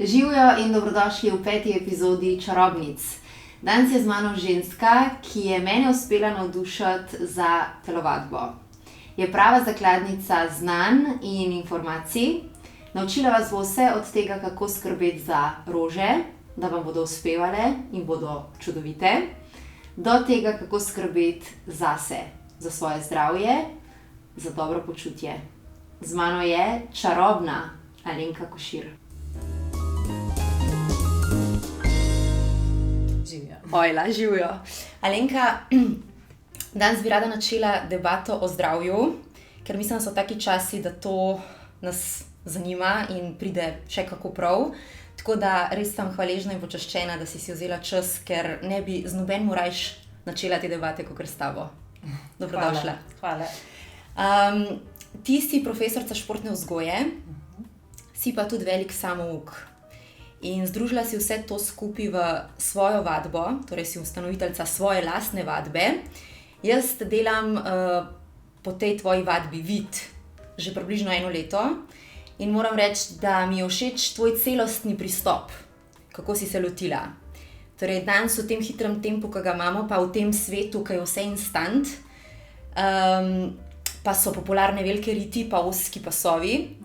Živijo in dobrodošli v 5. epizodi Čarobnic. Danes je z mano ženska, ki je mene uspela navdušiti za telovadbo. Je prava zakladnica znanj in informacij. Naučila vas bo vse od tega, kako skrbeti za rože, da vam bodo uspevale in bodo čudovite, do tega, kako skrbeti zase, za svoje zdravje, za dobro počutje. Z mano je čarobna Alenka Košir. Ojla, živijo. Alenka, danes bi rada načela debato o zdravju, ker mislim, da so taki časi, da to nas zanima in pride še kako prav. Tako da res sem hvaležna in počaščena, da si vzela čas, ker ne bi z nobenim rajš načela te debate, kakor s tabo. Dobrodošla. Hvala. Ti si profesorica športne vzgoje, si pa tudi velik samouk. In združila si vse to skupaj v svojo vadbo, torej si ustanoviteljica svoje lastne vadbe. Jaz delam po tej tvoji vadbi VIT že približno 1 leto in moram reči, da mi je všeč tvoj celostni pristop, kako si se lotila. Torej danes v tem hitrem tempu, ki ga imamo, pa v tem svetu, ki je vse instant, pa so popularne velike riti, pa ozki pasovi,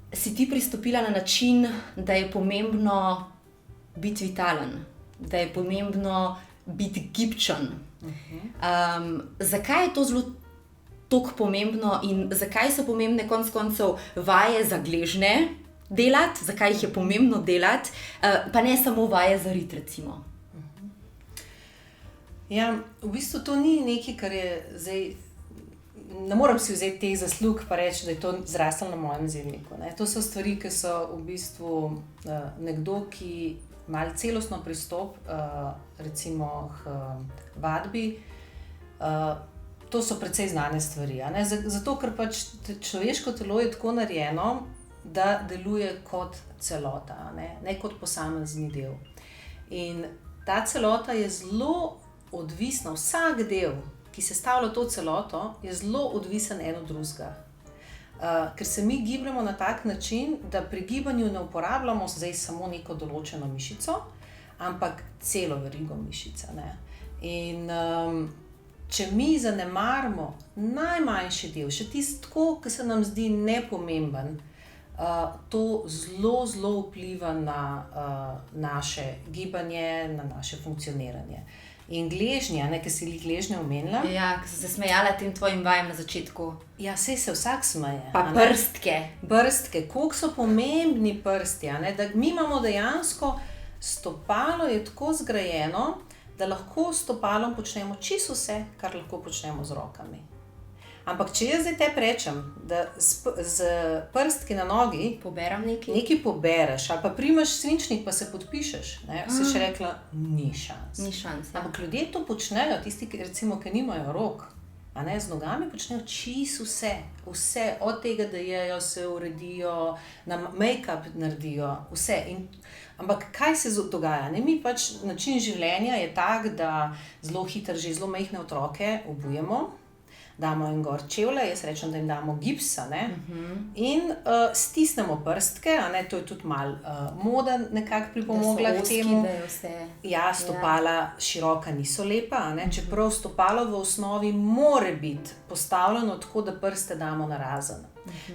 si ti pristopila na način, da je pomembno biti vitalen, da je pomembno biti gibčen. Zakaj je to zelo toliko pomembno in zakaj so pomembne konec koncev vaje za gležnje delati, zakaj jih je pomembno delati, pa ne samo vaje za rit, recimo? Ja, v bistvu to ni nekaj, kar je zdaj. Ne morem si vzeti teh zaslug pa reči, da je to zraslo na mojem zelniku. To so stvari, ki so v bistvu nekdo, ki malo celostno pristop, recimo k vadbi, to so precej znane stvari. Zato, ker pač človeško telo je tako narejeno, da deluje kot celota, ne kot posamezni del. In ta celota je zelo odvisna, vsak del, ki sestavlja to celoto, je zelo odvisen en od drugega. Ker se mi gibljamo na tak način, da pri gibanju ne uporabljamo zdaj samo neko določeno mišico, ampak celo verigo mišica. In če mi zanemarimo najmanjši del, še tisti tako, ki se nam zdi nepomemben, to zelo, zelo vpliva na naše gibanje, na naše funkcioniranje. In gležnje, ki si gležnje omenila. Ja, ki so se smejala tem tvojim vajam na začetku. Ja, saj se vsak smeje. Pa prstke. Prstke, koliko so pomembni prsti. Da mi imamo dejansko stopalo je tako zgrajeno, da lahko s stopalom počnemo čisto vse, kar lahko počnemo z rokami. Ampak če jaz zdaj te rečem, da z prstki na nogi poberam nekaj pobereš, ali pa primaš svinčnik pa se podpišeš, si še rekla, ni šans. Ni šans, ja. Ampak ljudje to počnejo, tisti, recimo, ki nimajo rok, z nogami počnejo čisto vse. Vse, od tega, da jejo, se uredijo, make-up naredijo, vse. Ampak kaj se dogaja? Mi pač način življenja je tak, da zelo hitro že zelo majhne otroke obujemo, damo jim gor čevlje, jaz rečem, da jim damo gips, in stisnemo prstke, to je tudi malo moda nekako pripomogla k temu. Ja, stopala široka niso lepa, čeprav stopalo v osnovi more biti postavljeno tako, da prste damo narazen.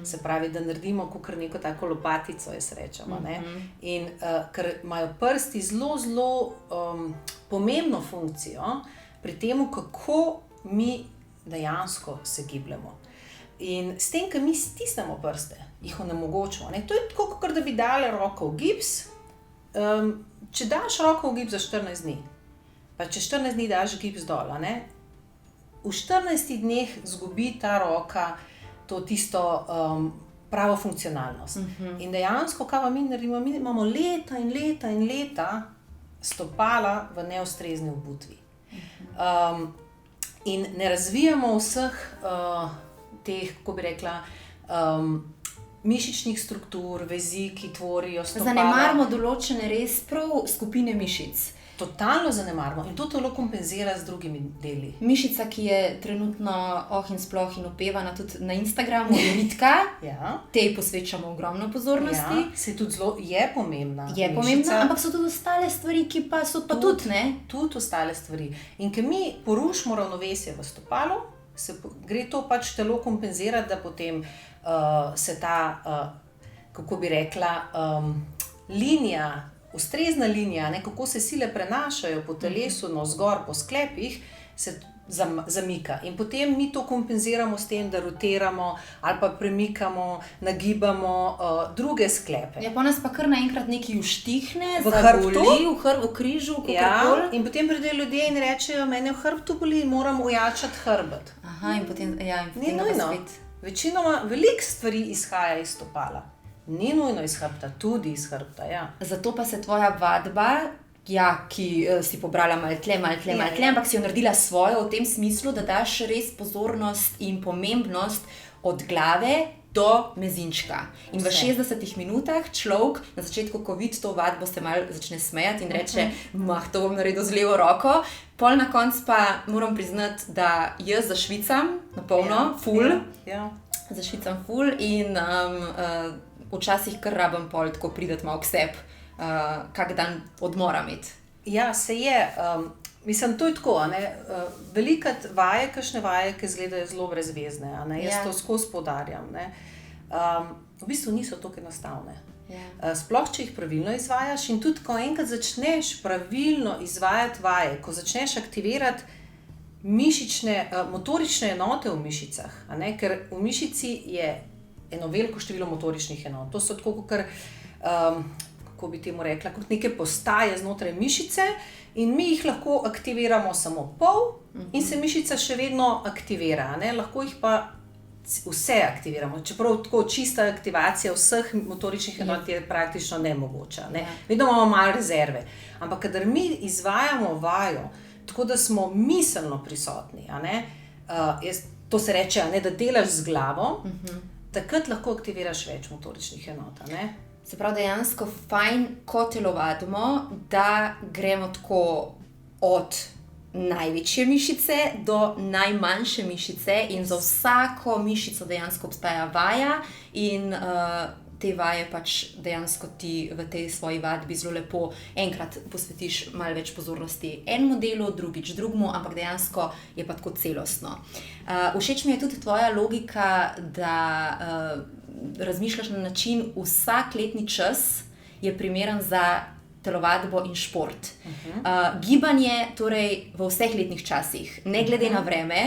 Se pravi, da naredimo kakor neko tako lopatico, jaz rečem. In ker imajo prsti zelo, zelo pomembno funkcijo pri tem, kako mi dejansko se gibljamo. In s tem, ko mi stisnemo prste, jih onemogočimo. To je tako, kot da bi dali roko v gips. Če daš roko v gips za 14 dni, pa če 14 dni daš gips dol, v 14 dneh zgubi ta roka to tisto pravo funkcionalnost. In dejansko, kaj mi naredimo, mi imamo leta in leta in leta stopala v neustrezni obutvi. In ne razvijamo vseh teh, kako bi rekla, mišičnih struktur, vezi, ki tvorijo stopala. Zanemarimo določene res prav skupine mišic. totalno zanemarimo in to telo kompenzira z drugimi deli. Mišica, ki je trenutno in sploh in opevana tudi na Instagramu, je vitka. Ja. Tej posvečamo ogromno pozornosti. Ja, se tudi zelo je pomembna. Je pomembna, ampak so tudi ostale stvari, ki pa so pa tudi, ne? Tudi ostale stvari. In ker mi porušimo ravnovesje v stopalu, gre to pač telo kompenzirati, da potem se ta, kako bi rekla, linija, ustrezna linija, ne, kako se sile prenašajo po telesu, navzgor, po sklepih, se zamika. In potem mi to kompenziramo s tem, da rotiramo ali pa premikamo, nagibamo druge sklepe. Ja, pa nas pa kar naenkrat nekaj uštihne, v hrbtu, v križu, ja, in potem pridejo ljudje in rečejo, mene v hrbtu boli in moram ojačati hrbet. Aha, in potem, ja, in potem ni nujno. Večinoma veliko stvari izhaja iz stopala. Ni nujno iz hrbta, tudi iz hrbta, ja. Zato pa se tvoja vadba, ja, ki si pobrala malo tle, ampak si jo naredila svojo v tem smislu, da daš res pozornost in pomembnost od glave do mezinčka. In v 60 minutah človek na začetku, ko vidi to vadbo, se malo začne smejati in reče, to bom naredil z levo roko. Pol na koncu pa moram priznati, da jaz zašvicam na polno, ful. Zašvicam ful in včasih kar rabim pol tako prideti malo k sebi, kak dan odmora imeti. Ja, se je. Mislim, to je tako, ne. Velikrat vaje, kakšne vaje, ki izgledajo zelo brezvezne, a ne. Jaz to skozi poudarjam, ne. V bistvu niso tako enostavne. Sploh, če jih pravilno izvajaš in tudi, ko enkrat začneš pravilno izvajati vaje, ko začneš aktivirati motorične enote v mišicah, a ne, ker v mišici je eno veliko število motoričnih enot. To so tako, kako bi temu rekla, kot neke postaje znotraj mišice in mi jih lahko aktiviramo samo pol in se mišica še vedno aktivira, ne? Lahko jih pa vse aktiviramo, čeprav tako čista aktivacija vseh motoričnih enot je praktično nemogoča, ne? Vedno imamo malo rezerve, ampak kadar mi izvajamo vajo, tako da smo miselno prisotni, a ne? To se reče, a ne, da delaš z glavo, takrat lahko aktiviraš več motoričnih enot, ne? Se pravi, dejansko fajn, ko telovadimo, da gremo tako od največje mišice do najmanjše mišice in za vsako mišico dejansko obstaja vaja in te vaje pač dejansko ti v tej svoji vadbi zelo lepo enkrat posvetiš malo več pozornosti enemu delu, drugič drugemu, ampak dejansko je pa tako celostno. Všeč mi je tudi tvoja logika, da razmišljaš na način, vsak letni čas je primeren za telovadbo in šport. Gibanje torej v vseh letnih časih, ne glede na vreme,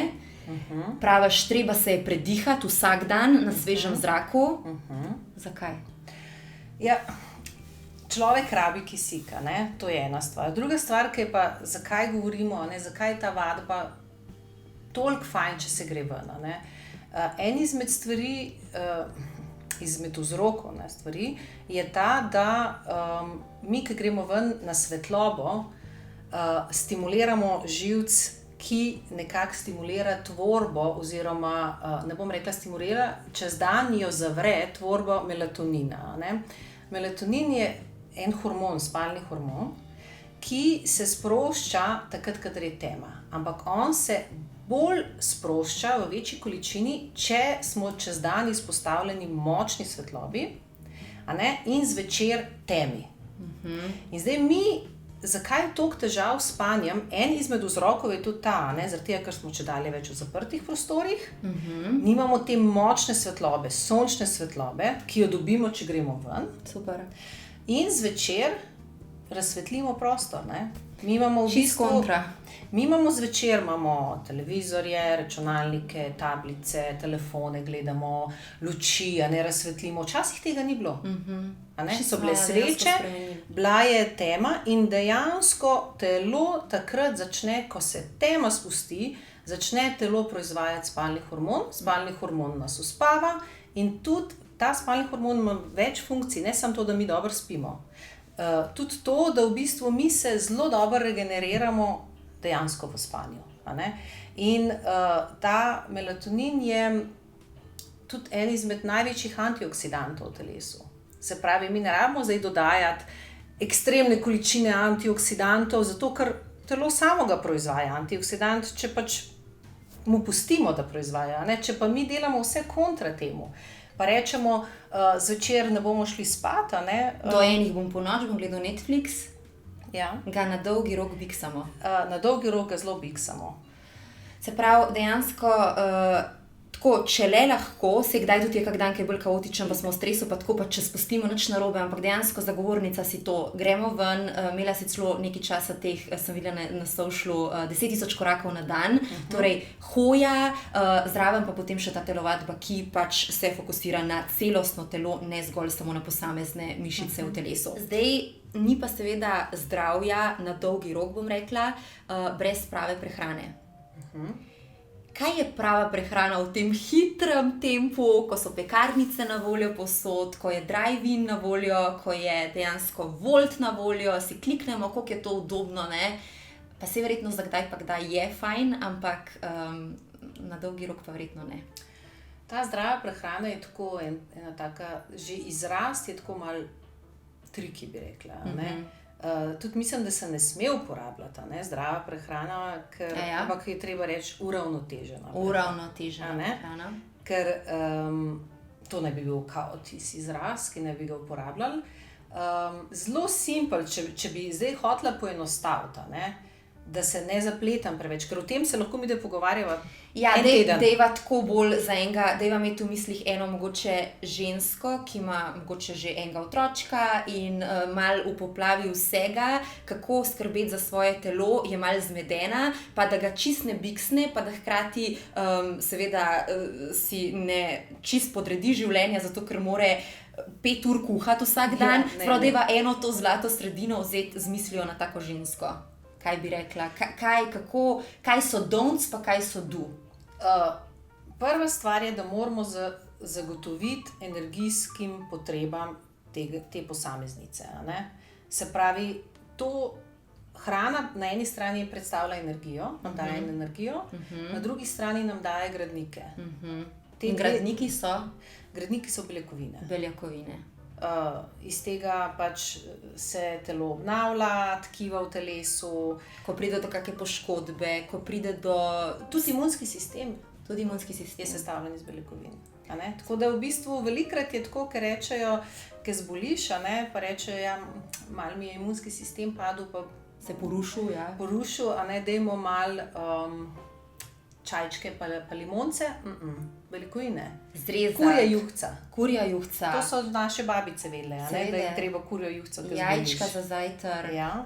praviš, treba se je predihati vsak dan na svežem zraku. Zakaj? Ja, človek rabi kisika, ne? To je ena stvar. Druga stvar, ki je pa, zakaj govorimo, ne? Zakaj je ta vadba toliko fajn, če se gre ven, ne? En izmed stvari, izmed vzrokov, ne, stvari, je ta, da mi, ki gremo ven na svetlobo, stimuliramo živec, ki nekako stimulira tvorbo, oziroma, ne bom rekla stimulira, čez dan jo zavre tvorbo melatonina, ne. Melatonin je en hormon, spalni hormon, ki se sprošča takrat, kadar je tema. Ampak on se bolj sprošča v večji količini, če smo čez dan izpostavljeni močni svetlobi, a ne, in zvečer temi. In zdaj mi, zakaj je toliko težav s spanjem? En izmed vzrokov je tudi ta, ne, zaradi tega, ker smo čedalje več v zaprtih prostorih, nimamo te močne svetlobe, sončne svetlobe, ki jo dobimo, če gremo ven. Super. In zvečer razsvetlimo prostor, ne. Mi imamo v bistvu kontra. Mi imamo zvečer, imamo televizorje, računalnike, tablice, telefone, gledamo luči, a ne, razsvetlimo. Včasih tega ni bilo. A ne? So bile sveče, bila je tema in dejansko telo takrat začne, ko se tema spusti, začne telo proizvajati spalni hormon. Spalni hormon nas uspava in tudi ta spalni hormon ima več funkcij, ne samo to, da mi dobro spimo. Tudi to, da v bistvu mi se zelo dobro regeneriramo dejansko v spanju, a ne. In ta melatonin je tudi en izmed največjih antioksidantov v telesu. Se pravi, mi ne rabimo zdaj dodajati ekstremne količine antioksidantov, zato ker telo samo ga proizvaja antioksidant, če pač mu pustimo, da proizvaja. Ne? Če pa mi delamo vse kontra temu, pa rečemo, zvečer ne bomo šli spat, a ne? Do enih bom po noč, bom gledal Netflix, Ja. ga na dolgi rok biksamo. Na dolgi rok ga zelo biksamo. Se pravi, dejansko, tako, če le lahko, se kdaj tudi je kak dan, ki je bolj kaotičen, pa smo v stresu, pa tako, pa če spustimo nič narobe, ampak dejansko zagovornica si to. Gremo ven, imela si celo nekaj časa teh, sem videla na socialu, 10.000 korakov na dan, torej hoja, zraven pa potem še ta telovadba, ki pač se fokusira na celostno telo, ne zgolj samo na posamezne mišice v telesu. Zdaj, ni pa seveda zdravja na dolgi rok, bom rekla, brez prave prehrane. Kaj je prava prehrana v tem hitrem tempu, ko so pekarnice na voljo povsod, ko je drive-in na voljo, ko je dejansko Wolt na voljo, si kliknemo, koliko je to udobno, ne? Pa se verjetno za kdaj pa kdaj je fajn, ampak na dolgi rok pa verjetno ne. Ta zdrava prehrana je tako ena taka, že izrast je tako malo triki, bi rekla. Ne? Tudi mislim, da se ne sme uporabljati, ne? Zdrava prehrana, ampak je treba reči uravnotežena. Uravnotežena prehrana. Ker to ne bi bil kao tisti izraz, ki ne bi ga uporabljali. Zelo simpel, če bi zdaj hotela poenostaviti, ne? Da se ne zapletam preveč, ker o tem se lahko mi da pogovarjava ja, en teden. Dejva tako bolj za enega, dejva imeti v mislih eno mogoče žensko, ki ima mogoče že enega otročka in malo v poplavi vsega, kako skrbeti za svoje telo, je malo zmedena, pa da ga čist ne biksne, pa da hkrati seveda si ne čist podredi življenja, zato ker more 5 ur kuhati vsak dan, sprav dejva eno to zlato sredino vzeti z mislijo na tako žensko. Kaj bi rekla? Kaj so don'ts, pa kaj so do? Prva stvar je, da moramo zagotoviti energijskim potrebam te posameznice. Ne? Se pravi, hrana na eni strani predstavlja energijo, nam daje energijo, na drugi strani nam daje gradnike. Gradniki so? Gradniki so beljakovine. Beljakovine. Iz tega pač se telo obnavlja, tkiva v telesu. Ko pride do kakšne poškodbe, ko pride do... Tudi imunski sistem. Tudi imunski sistem. Je sestavljen iz beljakovin. Tako da v bistvu velikokrat je tako, ker rečejo, ker zboliš, pa rečejo, ja, malo mi je imunski sistem padel, pa se porušil, ja. Porušil, dajmo malo čajčke pa limonce, beljakovine. Zrezak. Kurja juhca. To so naše babice vedele, da je treba kurjo juhco, da zboliš. Jajčka za zajtrk. Ja.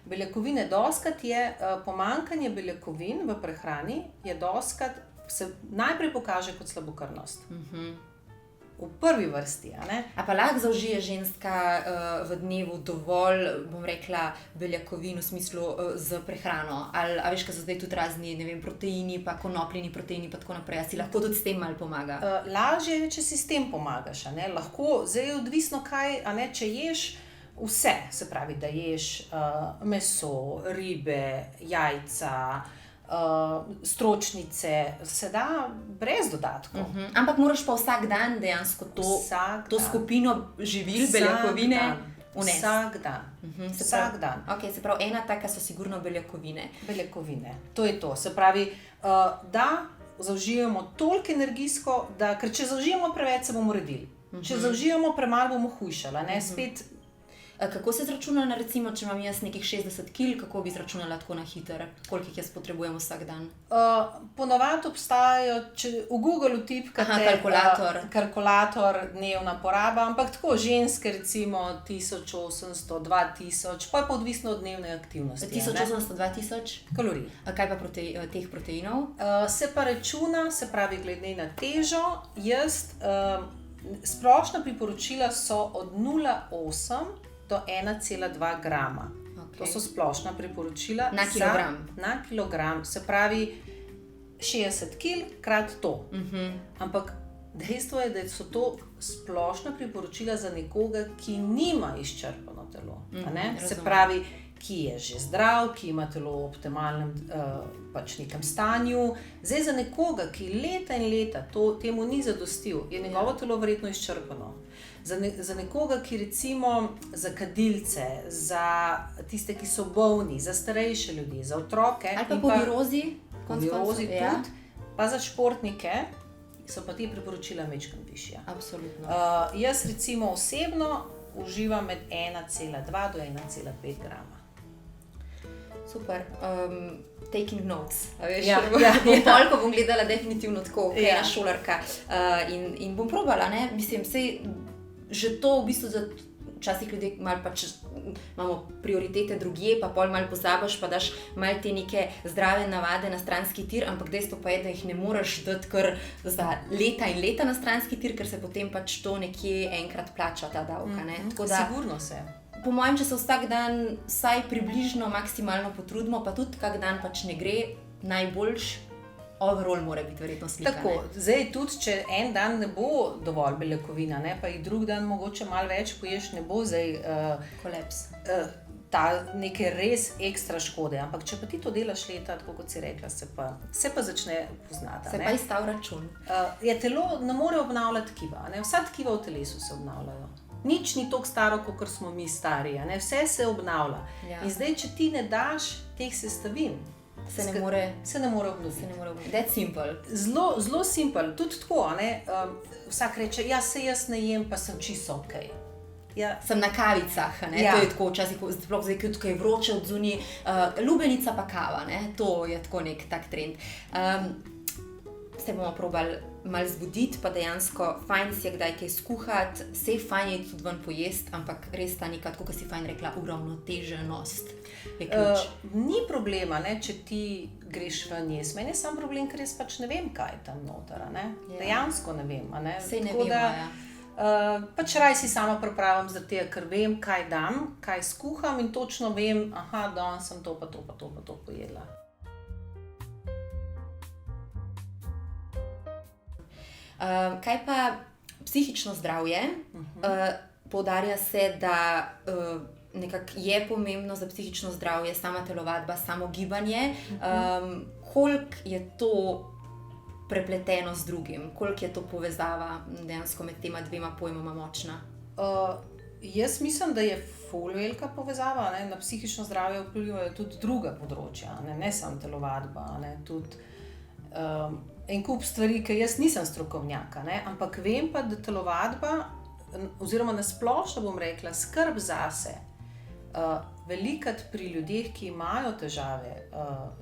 Beljakovine, dostikrat je pomanjkanje beljakovin v prehrani, je dostikrat se najprej pokaže kot slabokrvnost. V prvi vrsti, A pa lahko zaužije ženska v dnevu dovolj, bom rekla, beljakovin v smislu z prehrano? Ali veš, kaj so zdaj tudi razni, ne vem, proteini, pa konopljini proteini, pa tako naprej. A si lahko tudi s tem malo pomaga? Lažje je, če si s tem pomagaš, Lahko, zdaj je odvisno kaj, če ješ vse, se pravi, da ješ meso, ribe, jajca, stročnice, se da brez dodatkov. Ampak moraš pa vsak dan dejansko to skupino živil, beljakovine vnesti. Vsak dan. Vsak dan. Okay, se pravi, ena taka so sigurno beljakovine. Beljakovine, to je to. Se pravi, da zaužijemo toliko energijsko, ker če zaužijemo preveč, se bomo redili. Če zaužijemo premalo, bomo hujšali. Spet. Kako se izračuna, recimo, če imam jaz nekih 60 kg, kako bi izračunala tako na hitro, koliko jih jaz potrebujem vsak dan? Ponavadi obstajajo, če v Google vtipkate kalkulator dnevna poraba, ampak tako ženske recimo 1800, 2000, pa je pa odvisno od dnevne aktivnosti. 1800, 2000? Kalorij. Kaj pa teh proteinov? Se pa računa, se pravi glede na težo, splošna priporočila so od 0,8 do 1,2 grama. Okay. To so splošna priporočila. Na kilogram? Na kilogram, se pravi 60 kg krat to. Ampak dejstvo je, da so to splošna priporočila za nekoga, ki nima izčrpano telo. Se pravi, ki je že zdrav, ki ima telo v optimalnem nekem stanju. Zdaj za nekoga, ki leta in leta temu ni zadostil, je njegovo telo verjetno izčrpano. Za nekoga, ki recimo za kadilce, za tiste, ki so bolni, za starejše ljudi, za otroke. Ali pa po virozi. Po virozi tudi, pa za športnike so pa te priporočila majčkeno višja. Absolutno. Jaz recimo osebno uživam med 1,2 do 1,5 grama. Super. Taking notes. Veš, Toliko bom gledala definitivno tako, kot ena šolarka. In bom probala, ne? Mislim, sej že to v bistvu včasih ljudje malo pač imamo prioritete drugje, pa pol malo pozabiš, pa daš malo te neke zdrave navade na stranski tir, ampak dejstvo pa je, da jih ne moreš dati kar za leta in leta na stranski tir, ker se potem pač to nekje enkrat plača ta davka, ne? Tako da, sigurno se. Po mojem, če se vsak dan vsaj približno maksimalno potrudimo, pa tudi kak dan pač ne gre, najboljš overall mora biti verjetno slika. Tako, zdaj tudi, če en dan ne bo dovolj beljakovina, ne, pa jih drug dan mogoče malo več poješ, ne bo zdaj kolaps. Ta neke res ekstra škode, ampak če pa ti to delaš leta, tako kot si rekla, se pa začne poznati. Se pa izstav račun. Telo ne more obnavljati tkiva, ne, vsa tkiva v telesu se obnavljajo. Nič ni toliko staro, kot smo mi stari, ne, vse se obnavlja. Ja. In zdaj, če ti ne daš teh sestavin, se ne more obnoviti. That's simple. Zelo simple. Tudi tako, ne? Vsak reče, ja, se jaz ne jem, pa sem čisto okej. Ja. Sem na kavicah, ne? Ja. To je tako včasih, sploh zdaj, ko je vroče od zunaj, lubenica pa kava, ne? To je tako nek tak trend. Se bomo probali malo zbuditi, pa dejansko fajn si je kdaj kaj skuhati, sej fajn je tudi ven pojesti, ampak res ta neka, tako kot si fajn rekla, uravnoteženost je ključ. Ni problema, ne, če ti greš ven jesti. Meni je sam problem, ker jaz pač ne vem, kaj je tam noter, ne. Ja. Dejansko ne vem, ne. Sej ne vemo, ja. Pač raj si sama pripravim zaradi tega, ker vem, kaj dam, kaj skuham in točno vem, danes sem to pa to pa to pa to pojedla. Kaj pa psihično zdravje? Poudarja se, da nekako je pomembno za psihično zdravje sama telovadba, samo gibanje. Koliko je to prepleteno z drugim? Koliko je to povezava dejansko med tema dvema pojmoma močna? Jaz mislim, da je ful velika povezava, ne? Na psihično zdravje vplivajo tudi druga področja, ne samo telovadba, ne? Tudi en kup stvari, ki jaz nisem strokovnjaka, ne? Ampak vem pa, da telovadba, oziroma nasplošno bom rekla, skrb zase, velikokrat pri ljudeh, ki imajo težave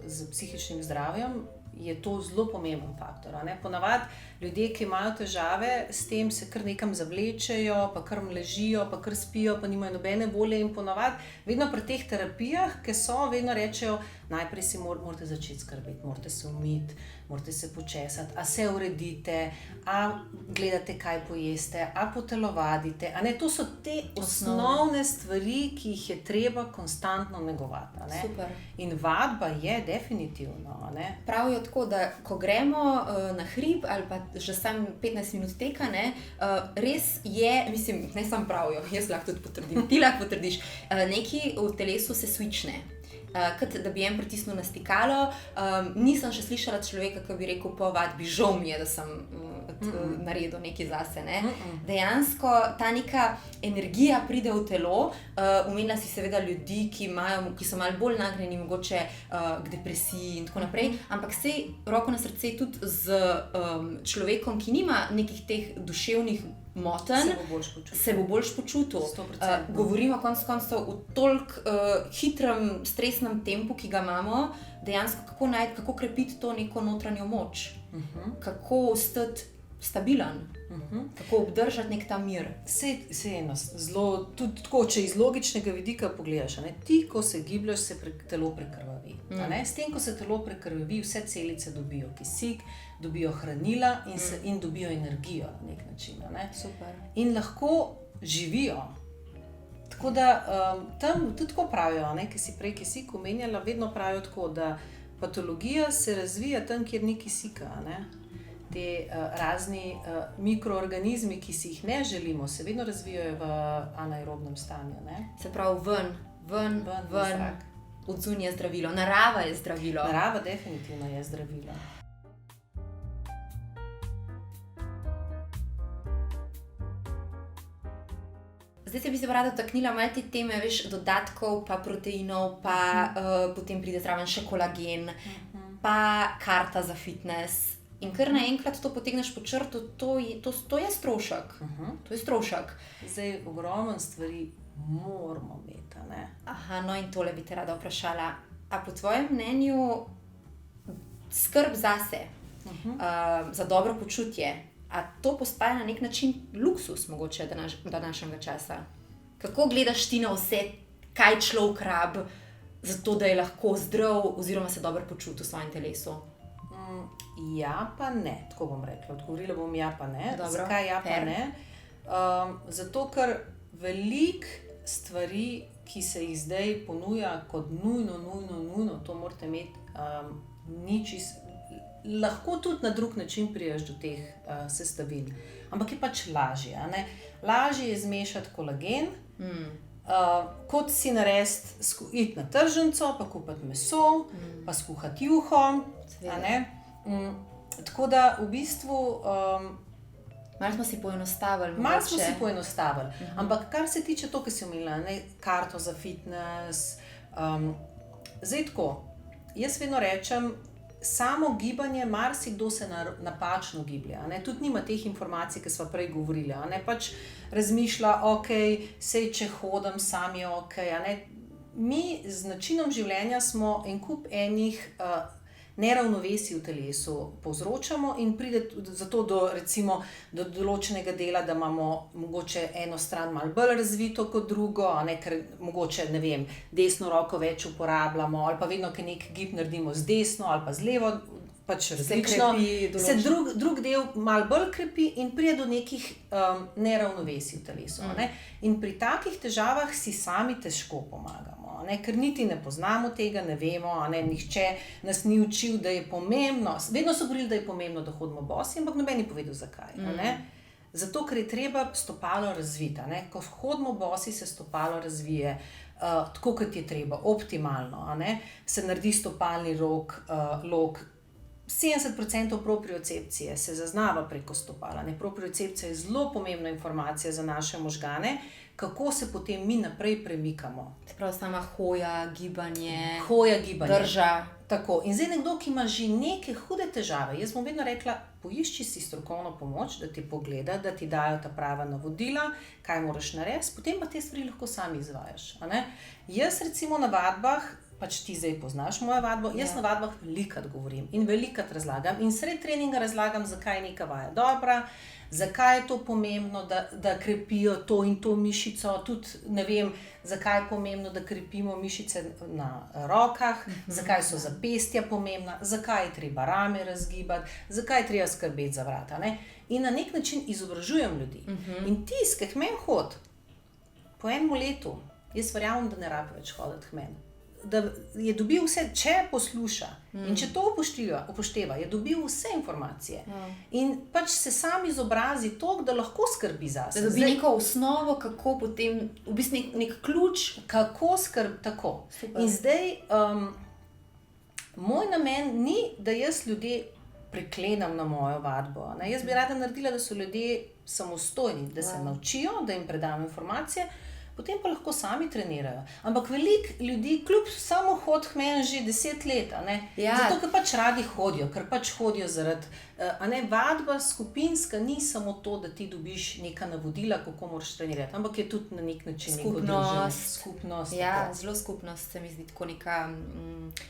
z psihičnim zdravjem, je to zelo pomemben faktor. Ne? Ponavadi ljudje, ki imajo težave, s tem se kar nekam zavlečejo, pa kar ležijo, pa kar spijo, pa nimajo nobene volje in ponavadi vedno pri teh terapijah, ki so, vedno rečejo, najprej si morate začeti skrbeti, morate se umiti, morate se počesati, a se uredite, a gledate, kaj pojeste, a potelovadite, a ne, to so te osnovne stvari, ki jih je treba konstantno negovati. Ne? Super. In vadba je definitivno. Ne? Pravijo tako, da ko gremo na hrib ali pa že sam 15 minut teka, ne, res je, mislim, ne samo pravijo, jaz lahko tudi potrdim, ti lahko potrdiš, nekaj v telesu se switchne. Kot da bi en pritisnil na stikalo. Nisem še slišala človeka, ki bi rekel po vadbi, žal mi je, da sem naredil nekaj zase. Ne? Dejansko ta neka energija pride v telo. Omenila si seveda ljudi, ki so malo bolj nagnjeni mogoče k depresiji in tako naprej, ampak sej roko na srce tudi z človekom, ki nima nekih teh duševnih motenj, se bo boljš počutil. Govorimo konec koncev v toliko hitrem, stresnem tempu, ki ga imamo, dejansko kako krepiti to neko notranjo moč, kako ostati stabilen, kako obdržati nek ta mir. Tudi tako, če iz logičnega vidika pogledaš, ne, ti, ko se gibljaš, se telo prekrvavi. S tem, ko se telo prekrvavi, vse celice dobijo kisik, dobijo hranila in dobijo energijo na nek način. Ne? Super. In lahko živijo. Tako da tam tudi tako pravijo, ne, ki si prej kisik omenjala, vedno pravijo tako, da patologija se razvija tam, kjer ni kisika. Ne? Te razni mikroorganizmi, ki si jih ne želimo, se vedno razvijajo v anaerobnem stanju. Ne? Se pravi ven, odzunaj je zdravilo, narava je zdravilo. Narava definitivno je zdravilo. Zdaj se bi se rada dotaknila malo te teme, veš, dodatkov, pa proteinov, pa potem pride zraven še kolagen, pa karta za fitness. In kar naenkrat to potegneš po črtu, to je strošek. To je strošek. Zdaj, ogromno stvari moramo imeti, ne? Aha, no in tole bi te rada vprašala. A po tvojem mnenju skrb zase, za dobro počutje, a to postaja na nek način luksus mogoče današnjega časa? Kako gledaš ti na vse, kaj človek rabi, zato da je lahko zdrav oziroma se dobro počuti v svojem telesu? Ja pa ne, tako bom rekla. Odgovorila bom ja pa ne. Dobro, zakaj ja pa ne? Zato, ker veliko stvari, ki se jih zdaj ponuja kot nujno, to morate imeti, ni čisto. Lahko tudi na drug način prideš do teh sestavin, ampak je pač lažje. A ne? Lažje je zmešati kolagen, kot si narediti, iti na tržnico, pa kupiti meso, pa skuhati juho. A ne? Tako da v bistvu Malo smo si poenostavili. Malo smo si poenostavili, ampak kar se tiče to, kar si omenila, ne, karto za fitness, zdaj tako, jaz vedno rečem, samo gibanje, marsikdo se napačno giblje, a ne, tudi nima teh informacij, ki sva prej govorili, a ne, pač razmišlja, ok, sej če hodim, sam je ok, a ne. Mi z načinom življenja smo en kup enih neravnovesij v telesu povzročamo in pride zato do, recimo, do določenega dela, da imamo mogoče eno stran malo bolj razvito kot drugo, a ne, ker mogoče, ne vem, desno roko več uporabljamo ali pa vedno, ker nek gib naredimo z desno ali pa z levo, pač različno, se drug del malo bolj krepi in pride do nekih neravnovesij v telesu. A ne? In pri takih težavah si sami težko pomagamo. Ne, ker niti ne poznamo tega, ne vemo, a ne, nihče nas ni učil, da je pomembno, vedno so govorili, da je pomembno, da hodimo bosi, ampak noben ni povedal, zakaj. A ne? Zato, ker je treba stopalo razviti. Ko hodimo bosi, se stopalo razvije tako, kot je treba, optimalno. A ne? Se naredi stopalni lok, 70% propriocepcije se zaznava preko stopala. Propriocepcija je zelo pomembna informacija za naše možgane, kako se potem mi naprej premikamo. Se pravi, sama hoja, gibanje, drža. Tako. In zdaj nekdo, ki ima že neke hude težave, jaz bom vedno rekla, poišči si strokovno pomoč, da ti pogleda, da ti dajo ta prava navodila, kaj moraš narediti, potem pa te stvari lahko sami izvajaš. A ne? Jaz recimo na vadbah, pač ti zdaj poznaš mojo vadbo, jaz na vadbah velikrat govorim in velikrat razlagam in sred treninga razlagam, zakaj je neka vaja dobra, zakaj je to pomembno, da krepijo to in to mišico, tudi ne vem, zakaj je pomembno, da krepimo mišice na rokah, zakaj so zapestja pomembna, zakaj je treba rame razgibati, zakaj je treba skrbeti za vrata. Ne? In na nek način izobražujem ljudi. In tisk, ki k meni hodi, po enem letu, jaz verjamem, da ne rabi več hoditi k meni. Da je dobil vse, če posluša in če to upošteva, je dobil vse informacije. In pač se sam izobrazi toliko, da lahko skrbi zase. Da dobi neko osnovo, kako potem, v bistvu nek ključ. Kako tako. Super. In zdaj, moj namen ni, da jaz ljudje preklenam na mojo vadbo. Ne? Jaz bi rada naredila, da so ljudje samostojni, da se naučijo, da jim predam informacije, potem pa lahko sami trenirajo. Ampak veliko ljudi kljub samo hod k meni že 10 let, a ne? Ja. Zato, ker pač radi hodijo, ker pač hodijo zaradi, a ne, vadba skupinska ni samo to, da ti dobiš neka navodila, kako moraš trenirati, ampak je tudi na nek način skupnost. Ja, tako. Zelo skupnost se mi zdi tako neka,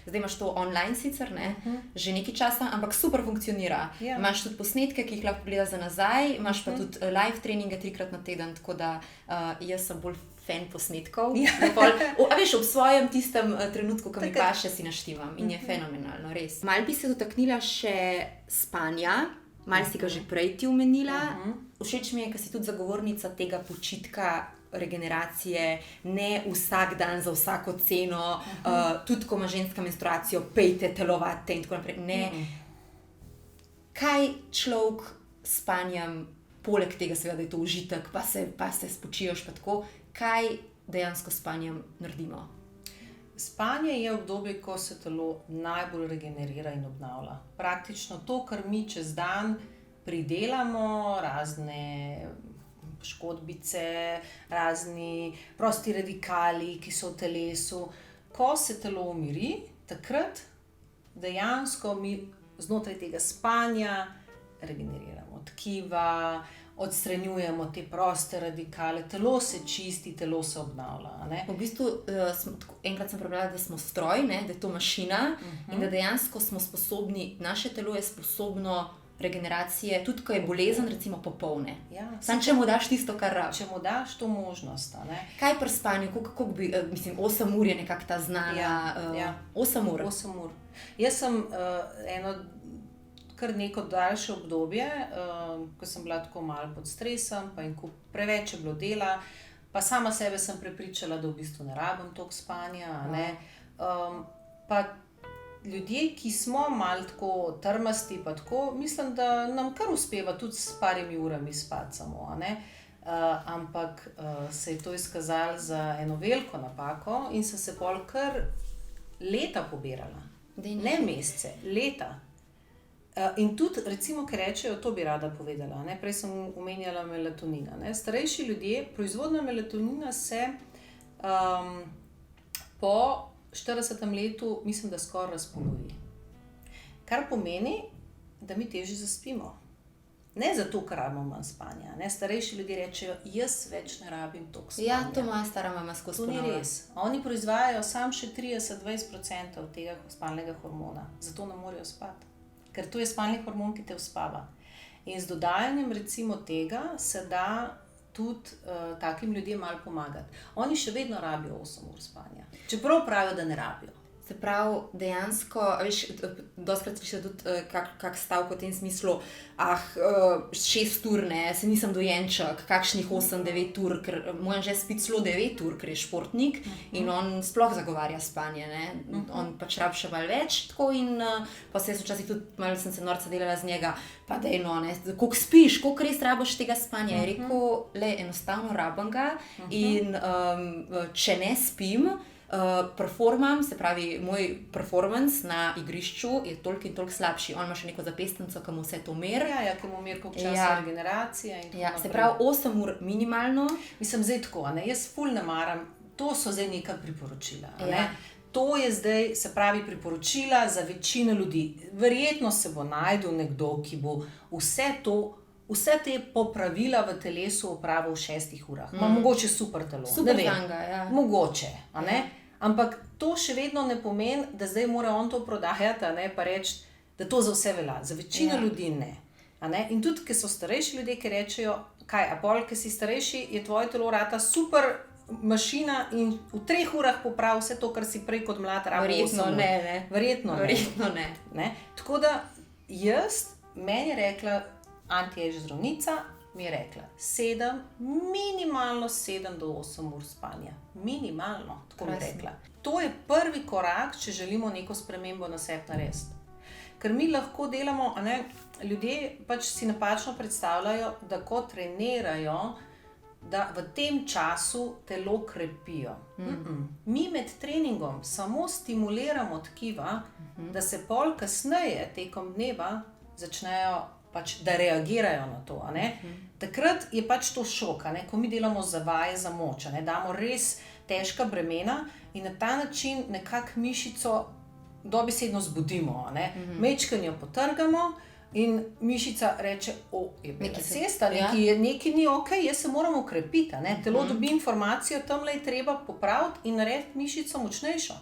zdaj imaš to online sicer, ne, že nekaj časa, ampak super funkcionira. Ja. Imaš tudi posnetke, ki jih lahko gledaš za nazaj, imaš pa tudi live treninge 3-krat na teden, tako da jaz sem bolj fan posnetkov. Ja. A veš, ob svojem tistem trenutku, ko mi paše, si naštevam in je fenomenalno, res. Malo bi se dotaknila še spanja, malo si ga že prej ti omenila. Všeč mi je, ker si tudi zagovornica tega počitka, regeneracije, ne vsak dan za vsako ceno, tudi ko ima ženska menstruacijo, pejte, telovate in tako naprej. Ne. Kaj človek s spanjem, poleg tega seveda, da je to užitek, pa se spočijoš pa tako, kaj dejansko s spanjem naredimo? Spanje je obdobje, ko se telo najbolj regenerira in obnavlja. Praktično to, kar mi čez dan pridelamo, razne poškodbice, razni prosti radikali, ki so v telesu. Ko se telo umiri, takrat dejansko mi znotraj tega spanja regeneriramo tkiva, odstranjujemo te proste radikale, telo se čisti, telo se obnavlja. V bistvu, enkrat sem prebrala, da smo stroj, ne, da je to mašina in da dejansko smo sposobni, naše telo je sposobno regeneracije, tudi ko je bolezen, recimo popolne. Ja, Samo če mu daš tisto, kar rabi. če mu daš to možnost. Kaj pri spanju, koliko bi, mislim, 8 ur je nekako ta znana, 8 ur. 8 ur. Jaz sem kar neko daljše obdobje, ko sem bila tako malo pod stresom, pa in preveč je bilo dela, pa sama sebe sem prepričala, da v bistvu ne rabim toliko spanja. Pa ljudje, ki smo malo tako trmasti, pa tako, mislim, da nam kar uspeva tudi s parimi urami spati samo. Ampak se je to izkazalo za eno veliko napako in sem se pol kar leta pobirala. Ne mesece, leta. In tudi, recimo, ker rečejo, to bi rada povedala, prej sem omenjala melatonina. Starejši ljudje, proizvodnja melatonina se po 40. letu, mislim, da skoraj razpolovi. Kar pomeni, da mi težje zaspimo. Ne zato, ker rabimo manj spanja. Starejši ljudje rečejo, jaz več ne rabim toliko spanja. Ja, to moja stara mama skozi ponavlja. To ni res. Oni proizvajajo samo še 30-20% tega spalnega hormona. Zato ne morejo spati. Ker to je spalni hormon, ki te uspava. In z dodajanjem recimo tega se da tudi takim ljudem malo pomagati. Oni še vedno rabijo 8 ur spanja. Čeprav pravijo, da ne rabijo. Se pravi, dejansko, veš, dostikrat slišim tudi kak stavek v tem smislu, 6 ur, ne, se nisem dojenček, kakšnih 8-9 ur, ker moj anže spi celo 9 ur, ker je športnik in on sploh zagovarja spanje, ne. On pač rabi še malo več, tako in pa se jaz včasih tudi malo sem se norca delala z njega, pa daj no, ne, koliko spiš, koliko res rabiš tega spanja, je rekel, le, enostavno rabim ga in če ne spim, performam, se pravi, moj performance na igrišču je toliko in toliko slabši. On ima še neko zapestnico, ki mu vse to meri. Ja, ki mu meri, koliko časa regeneracija in tako naprej. Se pravi, 8 ur minimalno. Mislim, zdaj tako, jaz ful ne maram, to so zdaj neka priporočila. To je zdaj, se pravi, priporočila za večino ljudi. Verjetno se bo najdel nekdo, ki bo vse te popravila v telesu opravil v 6 urah. Mogoče super telo. Super zanga, ja. Mogoče, ampak to še vedno ne pomeni, da zdaj mora on to prodajati, pa reči, da to za vse velja. Za večino ljudi ne. In tudi, ker so starejši ljudje, ki rečejo, kaj, a pol, ker si starejši, je tvoje telo rata super mašina in v 3 urah popravi vse to, kar si prej kot mlad rabil. Verjetno ne. Tako da meni je rekla anti-age zdravnica, mi je rekla, minimalno 7 do 8 ur spanja. Minimalno, tako mi je rekla. To je prvi korak, če želimo neko spremembo na sebi narediti. Ker mi lahko delamo, ljudje pač si napačno predstavljajo, da ko trenirajo, da v tem času telo krepijo. Mi med treningom samo stimuliramo tkiva, da se pol kasneje tekom dneva začnejo pač, da reagirajo na to. Takrat je pač to šok, ko mi delamo za vaje za moč, damo res težka bremena in na ta način nekako mišico dobesedno zbudimo. Majčkeno jo potrgamo in mišica reče, je bila cesta, nekaj ni okej, jaz se moram okrepiti. Telo dobi informacijo, tamle je treba popraviti in narediti mišico močnejšo.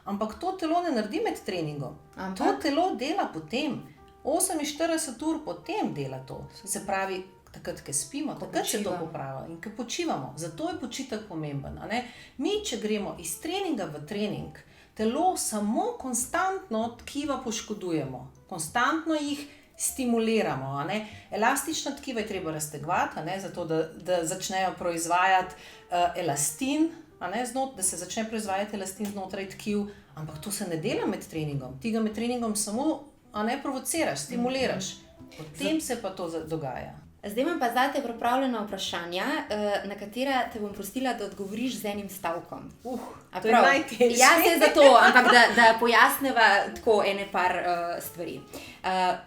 Ampak to telo ne naredi med treningom. To telo dela potem. 48 ur potem dela to. Se pravi, takrat, ko spimo, takrat se to popravi in ko počivamo. Zato je počitek pomemben. Mi, če gremo iz treninga v trening, telo samo konstantno tkiva poškodujemo. Konstantno jih stimuliramo. Elastična tkiva je treba raztegovati, zato da začnejo proizvajati elastin, da se začne proizvajati elastin znotraj tkiv, ampak to se ne dela med treningom. Ti ga med treningom samo provociraš, stimuliraš. Potem se pa to dogaja. Zdaj imam pa zate pripravljena vprašanja, na katera te bom prosila, da odgovoriš z enim stavkom. To je najtežje. Ja, se je zato, ampak da pojasniva tako ene par stvari.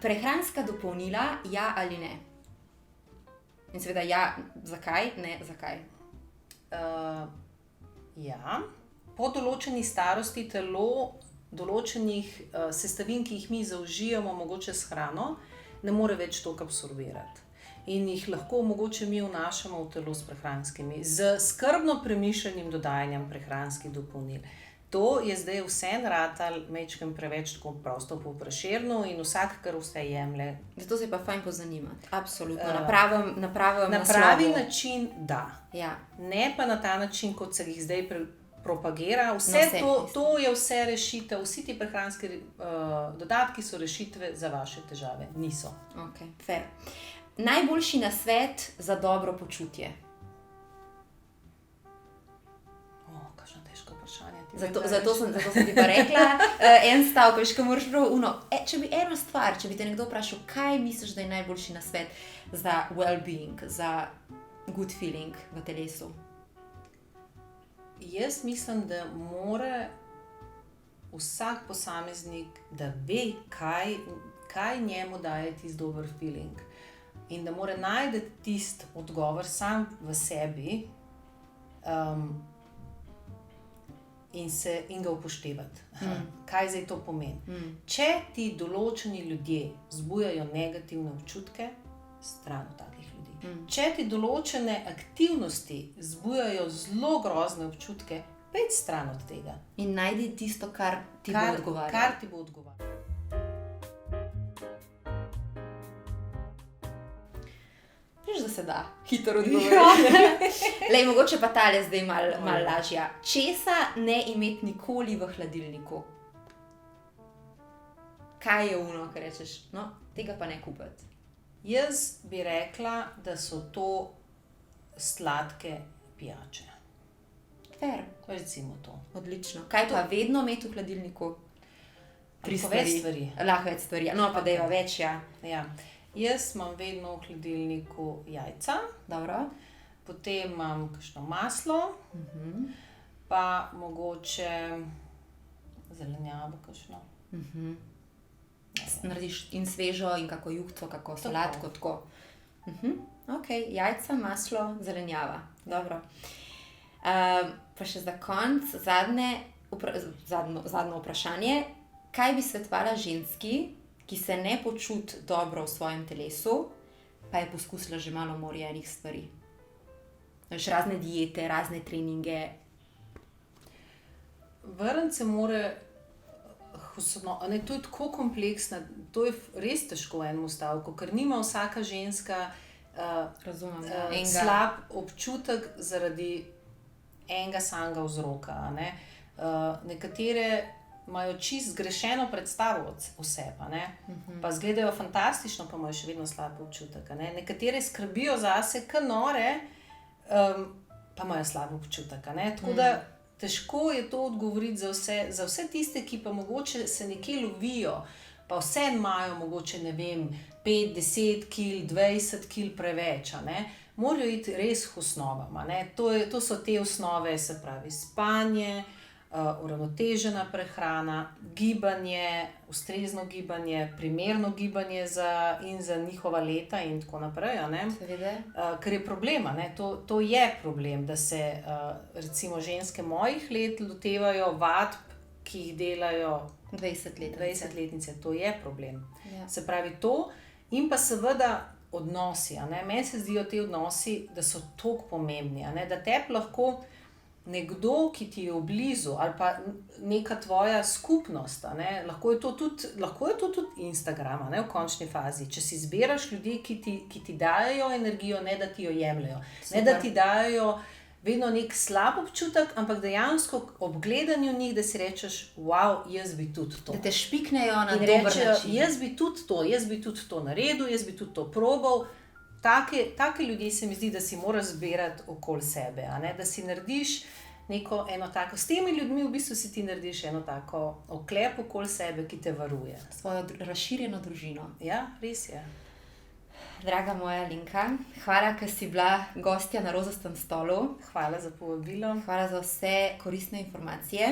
Prehranska dopolnila, ja ali ne? In seveda, ja, zakaj, ne, zakaj. Ja, po določeni starosti telo določenih sestavin, ki jih mi zaužijemo, mogoče s hrano, ne more več toliko absorbirati. In jih lahko mogoče mi vnašamo v telo s prehranskimi, z skrbno premišljenim dodajanjem prehranskih dopolnil. To je zdaj vse naratalo majčkeno preveč tako prosto po Prešernu in vsak, kar vse jemlje. Zato se je pa fajn pozanimati. Absolutno. Na pravem Na pravi način, da. Ja. Ne pa na ta način, kot se jih zdaj propagira. Vse to je vse rešitev, vsi ti prehranski dodatki so rešitve za vaše težave. Niso. Ok, fair. Najboljši nasvet za dobro počutje? Kakšno težko vprašanje. Zato sem ti pa rekla, en stavek, veš, ko moraš prav če bi eno stvar, če bi te nekdo vprašal, kaj misliš, da je najboljši nasvet za well-being, za good feeling v telesu? Jaz mislim, da mora vsak posameznik, da ve, kaj njemu daje tisti dober feeling. In da mora najti tisti odgovor sam v sebi in ga upoštevati. Kaj zdaj to pomeni? Če ti določeni ljudje vzbujajo negativne občutke, stran od takih ljudi. Če ti določene aktivnosti vzbujajo zelo grozne občutke, pojdi stran od tega. In najdi tisto, kar ti bo odgovarjalo. Kar ti bo odgovarjalo. Veš, da se da hitro odgovoriti. Lej, mogoče pa tale zdaj malo lažja. Česa ne imeti nikoli v hladilniku? Kaj je ono, kar rečeš? No, tega pa ne kupiti. Jaz bi rekla, da so to sladke pijače. Fair. Recimo to. Odlično. Kaj pa vedno imeti v hladilniku? Več stvari. Lahko več stvari. No, pa dajva več, ja. Ja. Jaz imam vedno v hladilniku jajca. Dobro. Potem imam kakšno maslo, pa mogoče zelenjavo kakšno. Narediš in svežo, in kako juhco, kako sladko, tako. Ok, jajca, maslo, zelenjava. Dobro. Pa še za konec, zadnje vprašanje. Kaj bi svetovala ženski, ki se ne počuti dobro v svojem telesu, pa je poskusila že malo enih stvari? Veš, razne diete, razne treninge. Vrniti se mora, to je tako kompleksno, to je res težko v enem stavku, ker nima vsaka ženska slab občutek zaradi enega samega vzroka. Nekatere imajo čisto zgrešeno predstavo o sebi, pa izgledajo fantastično, pa imajo še vedno slab občutek. Nekatere skrbijo zase, kar nore, pa imajo slab občutek. Tako da težko je to odgovoriti za vse tiste, ki pa mogoče se nekje lovijo, pa vse imajo mogoče, ne vem, 5, 10 kil, 20 kil preveč. Morajo iti res k osnovam. To so te osnove, se pravi spanje, uravnotežena prehrana, gibanje, ustrezno gibanje, primerno gibanje za njihova leta in tako naprej. Ker je problem, to je problem, da se recimo ženske mojih let lotevajo vadb, ki jih delajo 20-letnice. To je problem. Ja. Se pravi to in pa seveda odnosi. Meni se zdijo ti odnosi, da so toliko pomembni, da tebi lahko nekdo, ki ti je blizu, ali pa neka tvoja skupnost, lahko je to tudi Instagram, v končni fazi. Če si izbiraš ljudi, ki ti dajo energijo, ne da ti jo jemljejo. Super. Ne da ti dajo vedno nek slab občutek, ampak dejansko ob gledanju njih, da si rečeš, wow, jaz bi tudi to. Da te špiknejo na In dober rečejo, način. jaz bi tudi to naredil, jaz bi tudi to probal. Take ljudi se mi zdi, da si moraš zbirati okoli sebe, da si narediš eno tako, s temi ljudmi v bistvu si ti narediš eno tako oklep okoli sebe, ki te varuje. Svojo razširjeno družino. Ja, res je. draga moja Alenka, hvala, ker si bila gostja na rozastem stolu. Hvala za povabilo. Hvala za vse koristne informacije.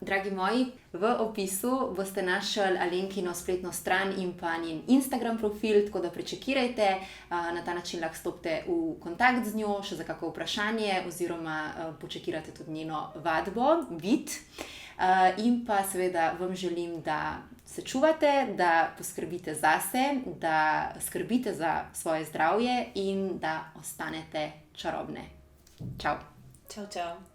Dragi moji, v opisu boste našli Alenkino spletno stran in pa njen Instagram profil, tako da prečekirajte, na ta način lahko stopite v kontakt z njo, še za kako vprašanje, oziroma počekirate tudi njeno vadbo, vid. In pa seveda vam želim, da se čuvate, da poskrbite zase, da skrbite za svoje zdravje in da ostanete čarobne. Čau! Čau, čau.